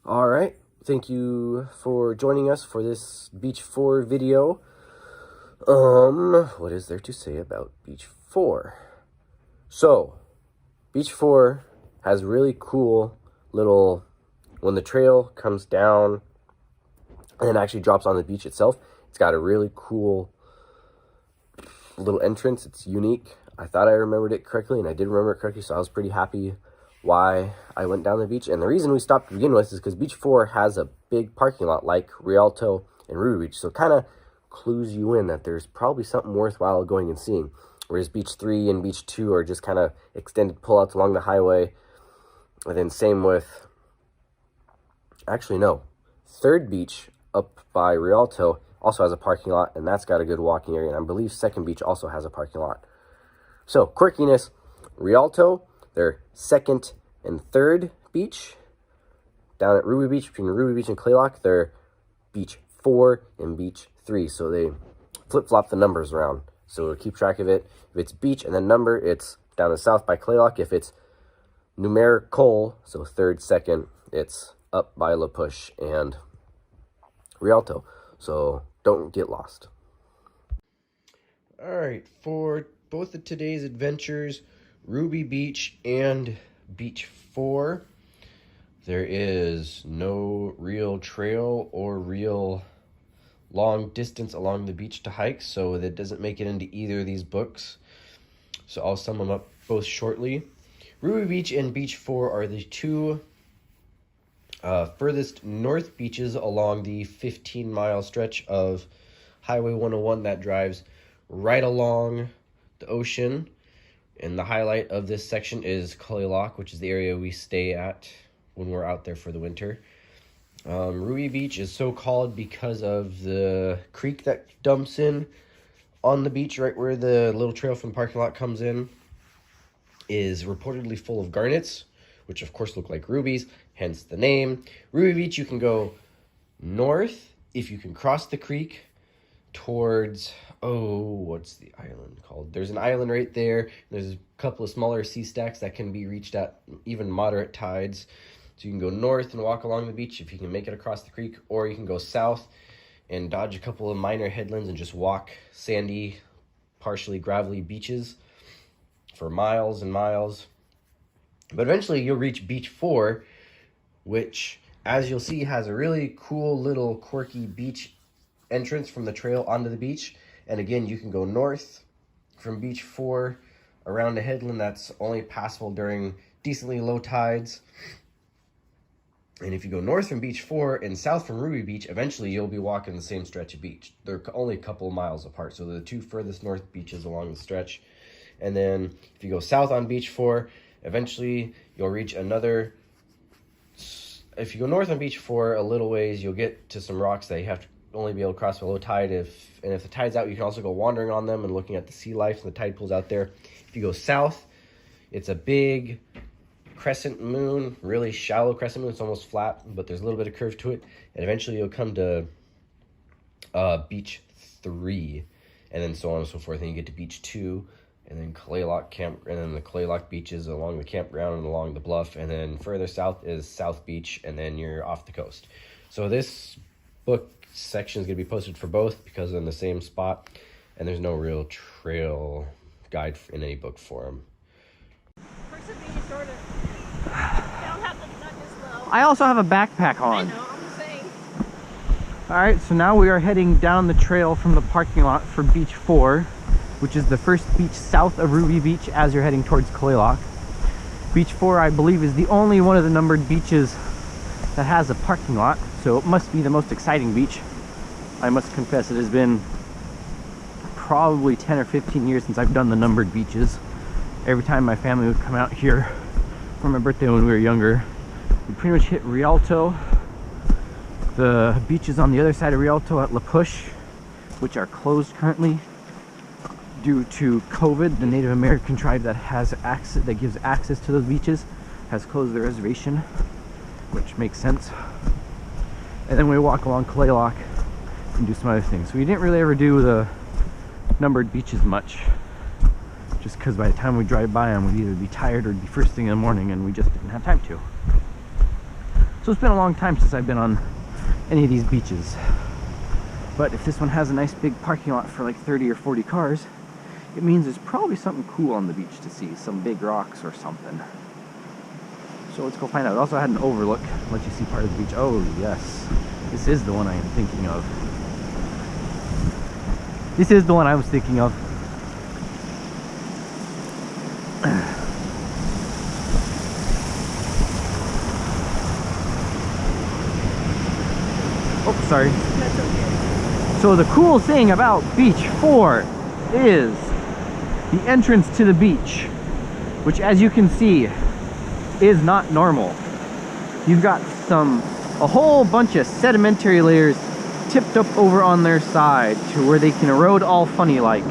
All right, thank you for joining us for this Beach 4 video. What is there to say about Beach 4? So, Beach 4 has really cool little, when the trail comes down and then actually drops on the beach itself, it's got a really cool little entrance. It's unique. I thought I remembered it correctly, and I did remember it correctly, so I was pretty happy why I went down the beach. And the reason we stopped to begin with is because Beach 4 has a big parking lot like Rialto and Ruby Beach, so it kind of clues you in that there's probably something worthwhile going and seeing. Whereas Beach 3 and Beach 2 are just kind of extended pullouts along the highway. And then same with, actually no, Third Beach up by Rialto also has a parking lot, and that's got a good walking area. And I believe Second Beach also has a parking lot. So, quirkiness, Rialto, their second and third beach. Down at Ruby Beach, between Ruby Beach and Claylock, they're Beach 4 and Beach 3. So they flip-flop the numbers around. So keep track of it. If it's beach and then number, it's down the south by Claylock. If it's numerical, so third, second, it's up by La Push and Rialto. So don't get lost. All right, for both of today's adventures, Ruby Beach and Beach 4, there is no real trail or real long distance along the beach to hike, so that doesn't make it into either of these books. So I'll sum them up both shortly. Ruby Beach and Beach 4 are the two furthest north beaches along the 15-mile stretch of Highway 101 that drives right along the ocean. And the highlight of this section is Claylock, which is the area we stay at when we're out there for the winter. Ruby Beach is so called because of the creek that dumps in on the beach right where the little trail from the parking lot comes in is reportedly full of garnets, which of course look like rubies, hence the name. Ruby Beach, you can go north if you can cross the creek towards, what's the island called? There's an island right there. There's a couple of smaller sea stacks that can be reached at even moderate tides. So you can go north and walk along the beach if you can make it across the creek, or you can go south and dodge a couple of minor headlands and just walk sandy, partially gravelly beaches for miles and miles. But eventually you'll reach Beach 4, which, as you'll see, has a really cool little quirky beach entrance from the trail onto the beach. And again, you can go north from Beach 4 around a headland that's only passable during decently low tides. And if you go north from Beach 4 and south from Ruby Beach, eventually you'll be walking the same stretch of beach. They're only a couple of miles apart, so they're the two furthest north beaches along the stretch. And then if you go south on Beach 4, eventually you'll reach another. If you go north on Beach 4 a little ways, you'll get to some rocks that you have to only be able to cross with low tide. If the tide's out, you can also go wandering on them and looking at the sea life and the tide pools out there. If you go south, it's a big crescent moon, really shallow crescent moon. It's almost flat, but there's a little bit of curve to it. And eventually you'll come to Beach 3, and then so on and so forth. And you get to Beach 2, and then Claylock camp, and then the Claylock beaches along the campground and along the bluff. And then further south is South Beach, and then you're off the coast. So this book section is going to be posted for both because they're in the same spot, and there's no real trail guide in any book form. I also have a backpack on. I know, I'm saying. Alright, so now we are heading down the trail from the parking lot for Beach 4, which is the first beach south of Ruby Beach as you're heading towards Claylock. Beach 4, I believe, is the only one of the numbered beaches that has a parking lot, so it must be the most exciting beach. I must confess, it has been probably 10 or 15 years since I've done the numbered beaches. Every time my family would come out here for my birthday when we were younger, we pretty much hit Rialto. The beaches on the other side of Rialto at La Push, which are closed currently due to COVID. The Native American tribe that has access, that gives access to those beaches, has closed the reservation, which makes sense. And then we walk along Claylock and do some other things. So we didn't really ever do the numbered beaches much, just because by the time we drive by them, we'd either be tired or it'd be first thing in the morning, and we just didn't have time to. So it's been a long time since I've been on any of these beaches. But if this one has a nice big parking lot for like 30 or 40 cars, it means there's probably something cool on the beach to see, some big rocks or something. So let's go find out. It also had an overlook, let you see part of the beach. Oh yes, this is the one I am thinking of. This is the one I was thinking of. Oh, sorry. That's okay. So the cool thing about Beach 4 is the entrance to the beach, which as you can see is not normal. You've got a whole bunch of sedimentary layers tipped up over on their side to where they can erode all funny like.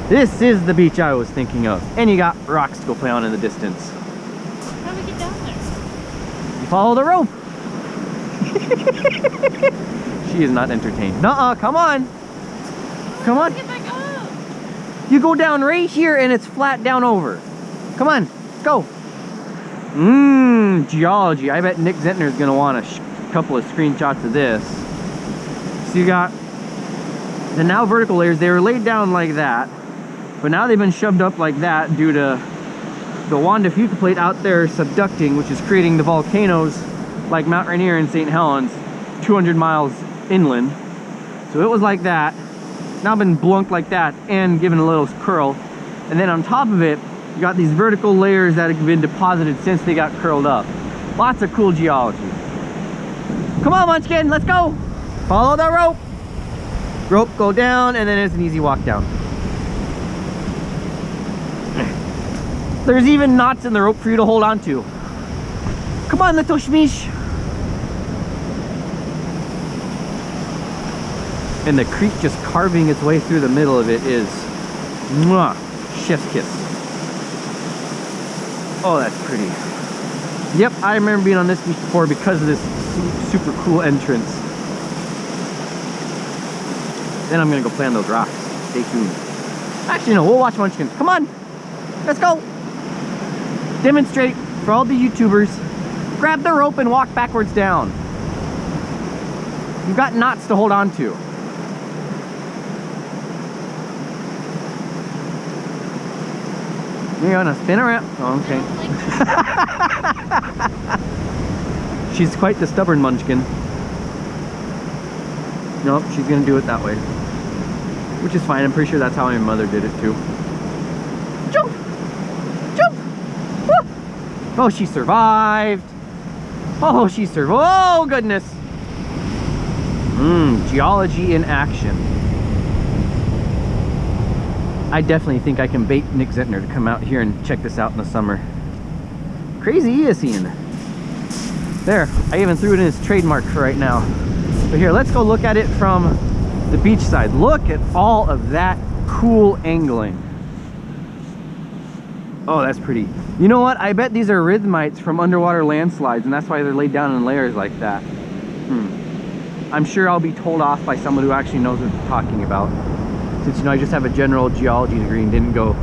This is the beach I was thinking of. And you got rocks to go play on in the distance. How do we get down there? You follow the rope. She is not entertained. Nuh-uh, come on. Come on. Get back up. You go down right here and it's flat down over. Come on, go. Geology. I bet Nick Zentner is gonna want a couple of screenshots of this. So you got the now vertical layers. They were laid down like that, but now they've been shoved up like that due to the Wanda Fuca plate out there subducting, which is creating the volcanoes like Mount Rainier and St. Helens 200 miles inland. So it was like that, now been blunked like that and given a little curl. And then on top of it, you got these vertical layers that have been deposited since they got curled up. Lots of cool geology. Come on, Munchkin, let's go. Follow the rope. Rope, go down, and then it's an easy walk down. There's even knots in the rope for you to hold on to. Come on, little shmish. And the creek just carving its way through the middle of it is mwah, chef's kiss. Oh, that's pretty. Yep, I remember being on this beach before because of this super cool entrance. Then I'm gonna go play on those rocks. Stay tuned. Actually, no, we'll watch Munchkins. Come on, let's go. Demonstrate for all the YouTubers. Grab the rope and walk backwards down. You've got knots to hold on to. You're gonna spin around. Oh, okay. She's quite the stubborn Munchkin. Nope, she's gonna do it that way. Which is fine, I'm pretty sure that's how my mother did it too. Jump! Jump! Woo! Oh, she survived. Oh, she survived. Oh, goodness. Geology in action. I definitely think I can bait Nick Zentner to come out here and check this out in the summer. Crazy Eocene. There, I even threw it in his trademark for right now. But here, let's go look at it from the beach side. Look at all of that cool angling. Oh, that's pretty. You know what? I bet these are rhythmites from underwater landslides, and that's why they're laid down in layers like that. I'm sure I'll be told off by someone who actually knows what they're talking about. Since, you know, I just have a general geology degree and didn't go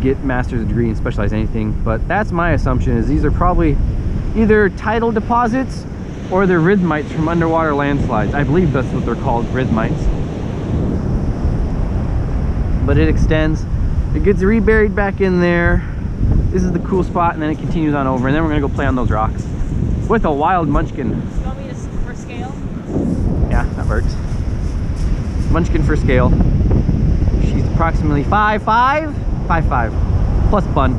get a master's degree and specialize in anything. But that's my assumption, is these are probably either tidal deposits or they're rhythmites from underwater landslides. I believe that's what they're called, rhythmites. But it extends, it gets reburied back in there. This is the cool spot, and then it continues on over, and then we're gonna go play on those rocks with a wild Munchkin. You want me to for scale? Yeah, that works. Munchkin for scale. She's approximately 5'5", 5'5", plus bun.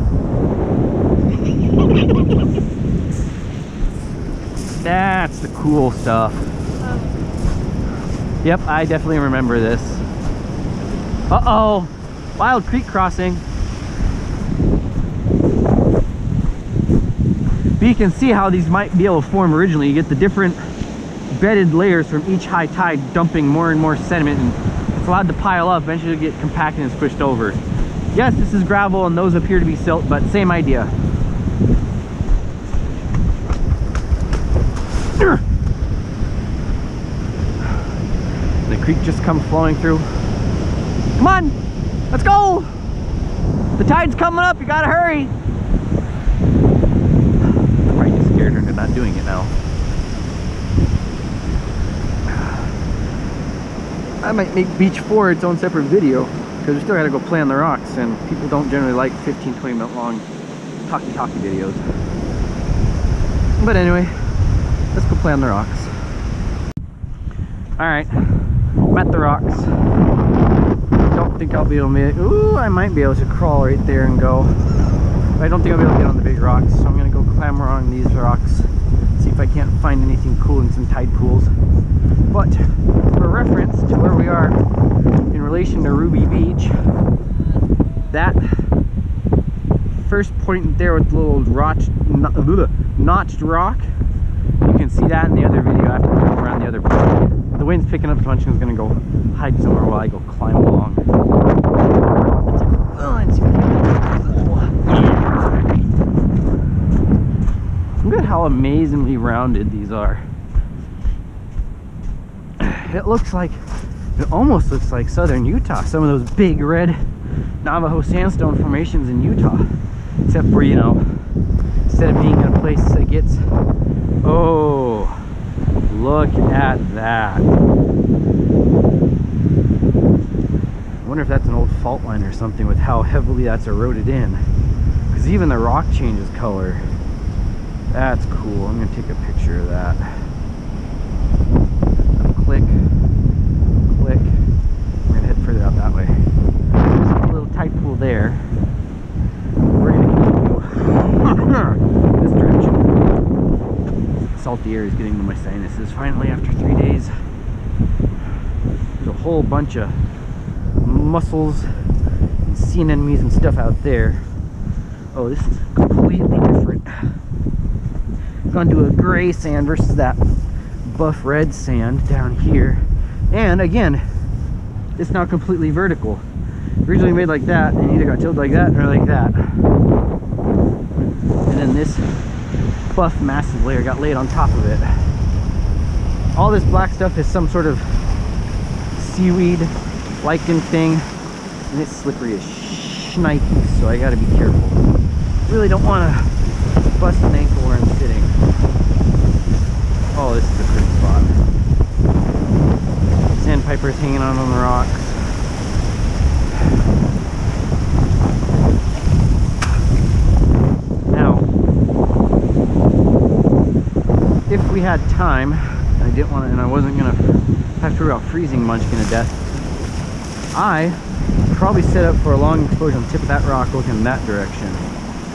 That's the cool stuff. Yep, I definitely remember this. Uh-oh, wild creek crossing. But you can see how these might be able to form originally. You get the different bedded layers from each high tide dumping more and more sediment, and it's allowed to pile up. Eventually it'll get compacted and squished over. Yes, this is gravel and those appear to be silt, but same idea. The creek just comes flowing through. Come on, let's go. The tide's coming up, you gotta hurry. I'm probably just scared. pattern into not doing it now. I might make Beach 4 its own separate video, because we still gotta go play on the rocks, and people don't generally like 15-20 minute long talkie videos. But anyway, let's go play on the rocks. Alright, I'm at the rocks. Don't think I'll be able to make it. Ooh, I might be able to crawl right there and go. But I don't think I'll be able to get on the big rocks, so I'm gonna go clamber on these rocks, see if I can't find anything cool in some tide pools. But for reference to where we are in relation to Ruby Beach, that first point there with the little notched rock, you can see that in the other video after we go around the other point. The wind's picking up so much, I'm gonna go hide somewhere while I go climb along. Look at how amazingly rounded these are. It almost looks like southern Utah, some of those big red Navajo sandstone formations in Utah. Except for, you know, instead of being in a place that gets, oh, look at that. I wonder if that's an old fault line or something with how heavily that's eroded in. Because even the rock changes color. That's cool. I'm gonna take a picture of that. Click, click. We're gonna head further out that way. There's a little tide pool there. We're gonna continue this direction. Salty air is getting to my sinuses finally after 3 days. There's a whole bunch of mussels and sea anemones and stuff out there. Oh, this is completely different. Gone to a gray sand versus that buff red sand down here. And again, it's now completely vertical. Originally made like that and either got tilted like that or like that. And then this buff massive layer got laid on top of it. All this black stuff is some sort of seaweed lichen thing, and it's slippery as shnikes, so I gotta be careful. Really don't want to bust an ankle where I'm sitting. Oh, this is a pretty spot. Sandpipers hanging on the rocks. Now, if we had time, and I didn't want to, and I wasn't gonna have to worry about freezing Munchkin to death, I would probably set up for a long exposure on the tip of that rock looking in that direction.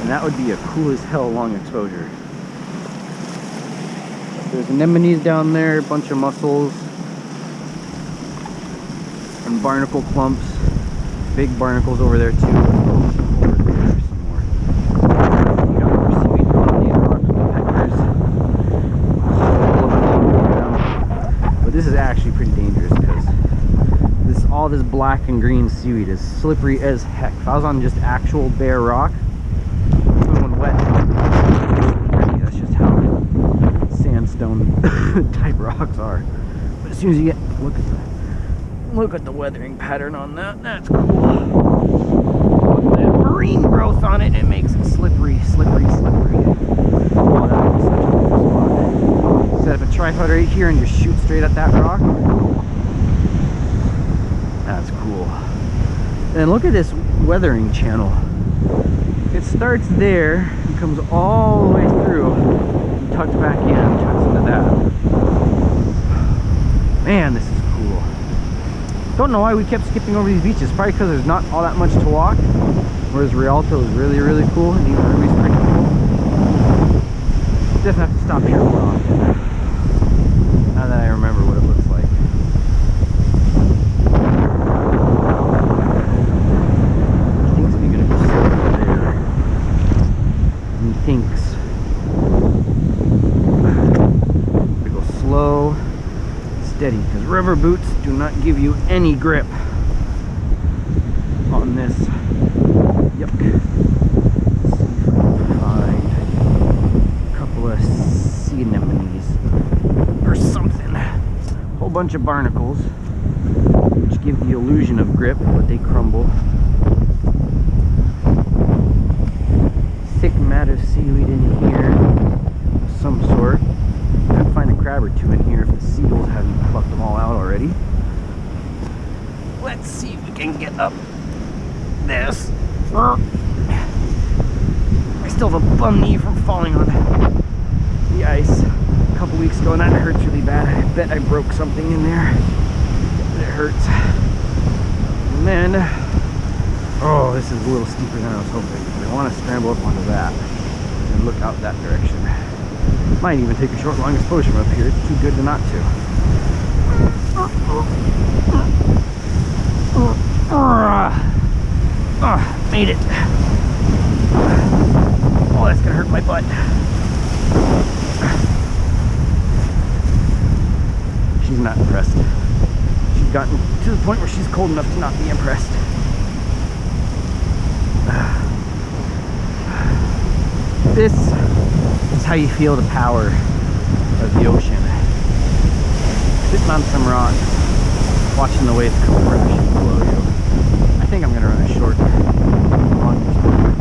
And that would be a cool as hell long exposure. There's anemones down there, a bunch of mussels, and barnacle clumps. Big barnacles over there too. Over there some more. You got more seaweed growing on these rocks with the peckers. But this is actually pretty dangerous because all this black and green seaweed is slippery as heck. If I was on just actual bare rock, wet. That's just how sandstone type rocks are. But as soon as you get look at the weathering pattern on that, that's cool. Look at that marine growth on it. It makes it slippery, slippery, slippery. Oh, that would be such a cool spot. Set up a tripod right here and just shoot straight at that rock. That's cool. And look at this weathering channel. It starts there and comes all the way through and tucks back in and tucks into that. Man, this is cool. Don't know why we kept skipping over these beaches. Probably because there's not all that much to walk. Whereas Rialto is really, really cool, and even Ruby's pretty cool. Definitely have to stop here more often. Now that I remember what it looks like. Thinks. We go slow, steady, because rubber boots do not give you any grip on this. Yuck. Let's see if I can find a couple of sea anemones or something. A whole bunch of barnacles, which give the illusion of grip, but they crumble. Thick mat of seaweed in here. some sort. Could find a crab or two in here if the seagulls haven't plucked them all out already. Let's see if we can get up this. I still have a bum knee from falling on the ice a couple weeks ago, and that hurts really bad. I bet I broke something in there. It hurts. And then, oh, this is a little steeper than I was hoping. I want to scramble up onto that and look out that direction. Might even take a short, long exposure from up here. It's too good to not to. Made it. Oh, that's gonna hurt my butt. She's not impressed. She's gotten to the point where she's cold enough to not be impressed. This is how you feel the power of the ocean. Sitting on some rocks, watching the waves come crashing below you. I think I'm gonna run a short, long exposure.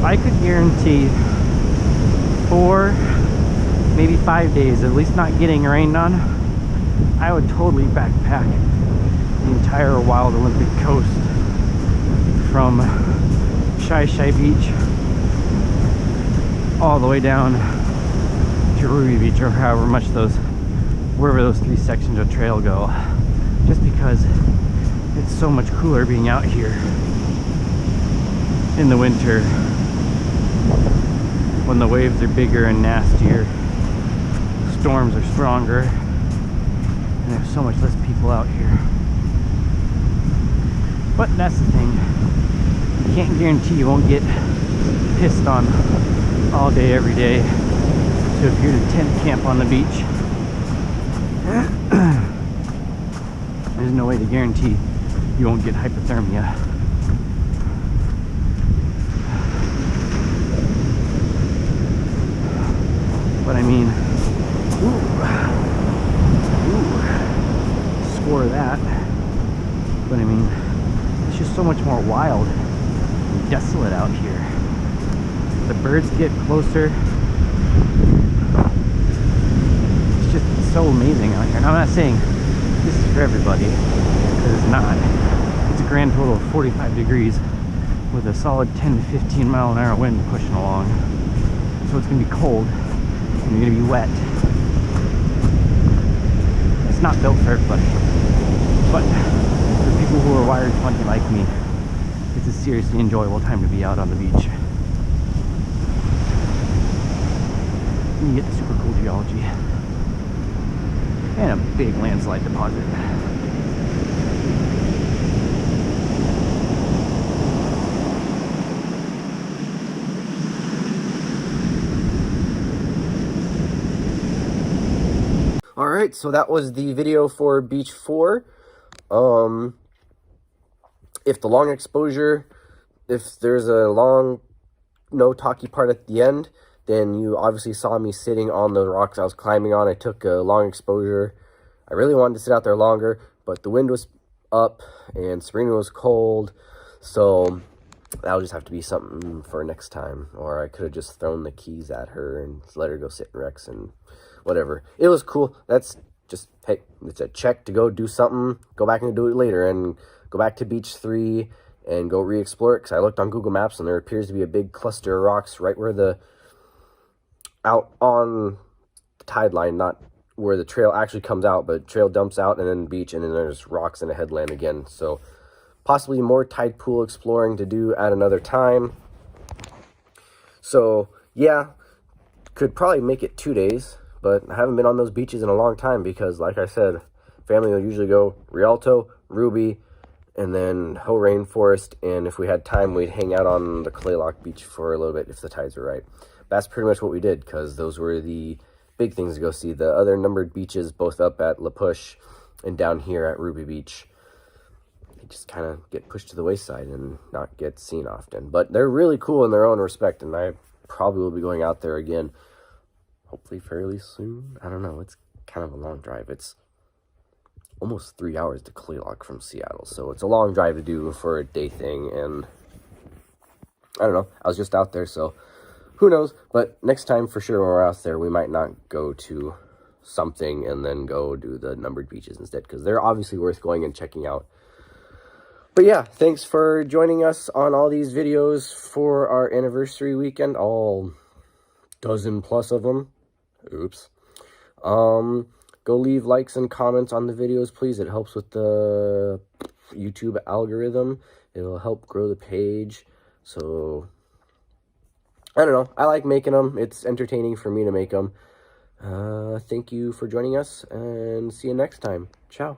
I could guarantee 4, maybe 5 days, at least not getting rained on, I would totally backpack the entire Wild Olympic coast from Shy Beach all the way down to Ruby Beach, or wherever those 3 sections of trail go, just because it's so much cooler being out here in the winter when the waves are bigger and nastier, storms are stronger, and there's so much less people out here. But that's the thing, you can't guarantee you won't get pissed on all day every day. So if you're to tent camp on the beach, there's no way to guarantee you won't get hypothermia. But I mean, score that. But I mean, it's just so much more wild and desolate out here. The birds get closer. It's just so amazing out here. And I'm not saying this is for everybody, because it's not. It's a grand total of 45 degrees with a solid 10 to 15 mile an hour wind pushing along. So it's gonna be cold and you're gonna be wet. It's not built for everybody, but for people who are wired funny like me, it's a seriously enjoyable time to be out on the beach. And you get the super cool geology and a big landslide deposit. Alright, so that was the video for Beach 4. If the long exposure, if there's a long, no talky part at the end, then you obviously saw me sitting on the rocks I was climbing on. I took a long exposure. I really wanted to sit out there longer, but the wind was up and Sabrina was cold, so that'll just have to be something for next time. Or I could have just thrown the keys at her and let her go sit in Rex and whatever. It was cool. That's just, hey, it's a check to go do something, go back and do it later, and go back to Beach 3 and go re-explore it, because I looked on Google Maps and there appears to be a big cluster of rocks right where out on the tide line, not where the trail actually comes out, but trail dumps out and then beach, and then there's rocks and a headland again. So possibly more tide pool exploring to do at another time. So yeah, could probably make it 2 days, but I haven't been on those beaches in a long time because, like I said, family would usually go Rialto, Ruby, and then Ho Rainforest, and if we had time, we'd hang out on the Claylock Beach for a little bit if the tides were right. That's pretty much what we did, because those were the big things to go see. The other numbered beaches, both up at La Push and down here at Ruby Beach, they just kind of get pushed to the wayside and not get seen often. But they're really cool in their own respect, and I probably will be going out there again, hopefully fairly soon. I don't know. It's kind of a long drive. It's almost 3 hours to Claylock from Seattle, so it's a long drive to do for a day thing, and I don't know. I was just out there, so who knows? But next time, for sure, when we're out there, we might not go to something and then go do the numbered beaches instead, because they're obviously worth going and checking out. But yeah, thanks for joining us on all these videos for our anniversary weekend, all dozen plus of them. Oops. Go leave likes and comments on the videos, please. It helps with the YouTube algorithm. It'll help grow the page. So I don't know. I like making them. It's entertaining for me to make them. Thank you for joining us, and see you next time. Ciao.